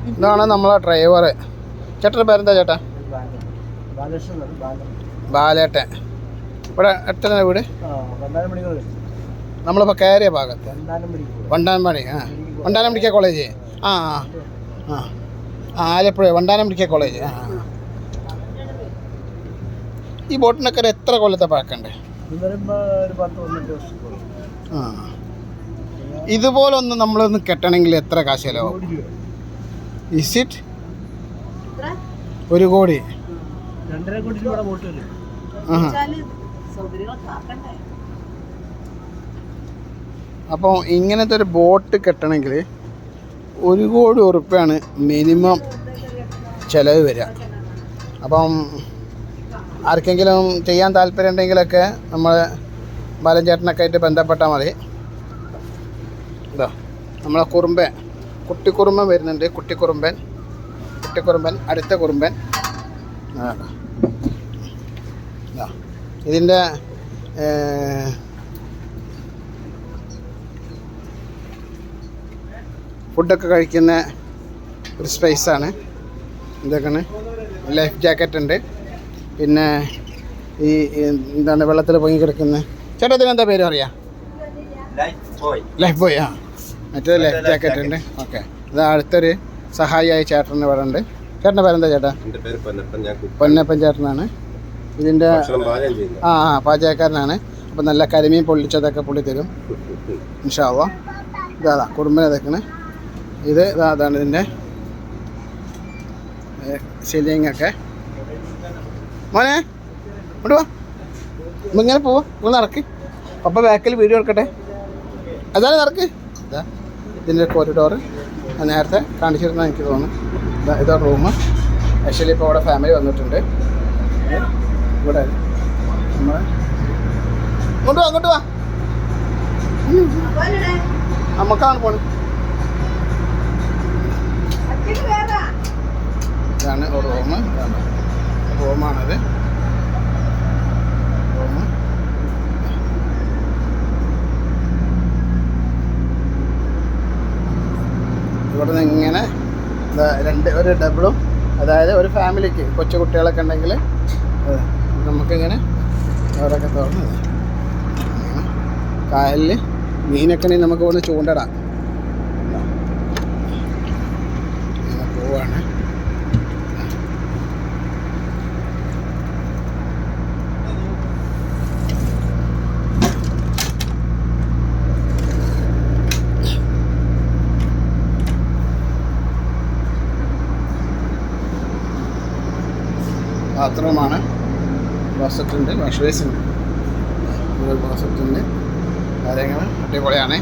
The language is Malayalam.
ഇതാണ് നമ്മളെ ഡ്രൈവർ. ചേട്ടൻ്റെ പേരെന്താ ചേട്ടാ? ബാലേട്ടൻ. ഇവിടെ അടുത്തന്നെ വീട്? നമ്മളിപ്പോൾ കയറിയ ഭാഗത്ത് വണ്ടാനമ്പടി. Vandanam medical college. ആ ആ ആ ആലപ്പുഴ വണ്ടാനം മെഡിക്കൽ കോളേജ്. ഈ ബോട്ടിനൊക്കെ എത്ര കൊല്ലത്തെ പഴക്കമുണ്ട്? ആ ഇതുപോലൊന്ന് നമ്മളൊന്ന് കെട്ടണമെങ്കിൽ എത്ര കാശ് ചിലവാകും? ഇസ് ഇറ്റ് 1 കോടി? അപ്പോൾ ഇങ്ങനത്തെ ഒരു ബോട്ട് കെട്ടണമെങ്കിൽ 1 കോടി ഉറുപ്പ്യാണ് മിനിമം ചിലവ് വരിക. അപ്പം ആർക്കെങ്കിലും ചെയ്യാൻ താല്പര്യം ഉണ്ടെങ്കിലൊക്കെ നമ്മൾ ബാലൻ ചേട്ടനൊക്കെ ആയിട്ട് ബന്ധപ്പെട്ടാൽ മതി. ഇതാ നമ്മളെ കുറുമ്പൻ, കുട്ടിക്കുറുമ്പൻ വരുന്നുണ്ട്. കുട്ടിക്കുറുമ്പൻ അടുത്ത കുറുമ്പൻ. ഇതിൻ്റെ ഫുഡൊക്കെ കഴിക്കുന്ന ഒരു സ്പേസാണ്. ഇതൊക്കെയാണ്. ലൈഫ് ജാക്കറ്റ് ഉണ്ട്. പിന്നെ ഈ എന്താണ് വെള്ളത്തിൽ പൊങ്ങി കിടക്കുന്നത് ചേട്ടാ, ഇതിനെന്താ പേര് അറിയാം? Life boy. ആ മറ്റേ ലൈഫ് ജാക്കറ്റ് ഉണ്ട്. ഓക്കെ. ഇത് അടുത്തൊരു സഹായിയായ ചേട്ടന് ഇവിടെ ഉണ്ട്. ചേട്ടൻ്റെ പേരെന്താ ചേട്ടാ? പൊന്നപ്പൻ ചേട്ടനാണ് ഇതിൻ്റെ പാചകക്കാരനാണ്. അപ്പം നല്ല കരിമീൻ പൊള്ളിച്ചതൊക്കെ പുള്ളി തരും ഇൻഷാ അല്ലാഹ്. ഇതാ കുടുംബം ഇതൊക്കെയാണ്. ഇത് അതാണ് ഇതിൻ്റെ ശരിയൊക്കെ. മോനെ ഇങ്ങോട്ട് വാ, ഇങ്ങനെ പോവാ. നിങ്ങൾ നടക്ക്. പപ്പ ബാക്കിൽ വീഡിയോ എടുക്കട്ടെ. അതാണ് നടക്ക്. ഇതാ ഇതിൻ്റെ കോറിഡോറ് നേരത്തെ കാണിച്ചിരുന്ന എനിക്ക് തോന്നുന്നു. ഇതാ റൂം. ആക്ച്വലി ഇപ്പോൾ ഇവിടെ ഫാമിലി വന്നിട്ടുണ്ട്. ഇവിടെ നമ്മൾ അങ്ങോട്ട് വാ നമുക്കാണ് പോണത്. ഇതാണ് റൂമാണിത്. ഇവിടെ നിന്ന് ഇങ്ങനെ ഒരു ഡബിളും, അതായത് ഒരു ഫാമിലിക്ക് കൊച്ചു കുട്ടികളൊക്കെ ഉണ്ടെങ്കിൽ നമുക്കിങ്ങനെ അവരൊക്കെ തുറന്ന് കായലിൽ മീനൊക്കെ ഉണ്ടെങ്കിൽ നമുക്ക് ഇവിടെ ചൂണ്ടടാം. ഇങ്ങനെ പോവാണ്. ബാത്റൂമാണ്. ക്ലോസറ്റ് ഉണ്ട്, വാഷ് ബേസിൻ ഉണ്ട്. ക്ലോസറ്റ് ഉണ്ട്. കാര്യങ്ങൾ അടിപൊളിയാണ്.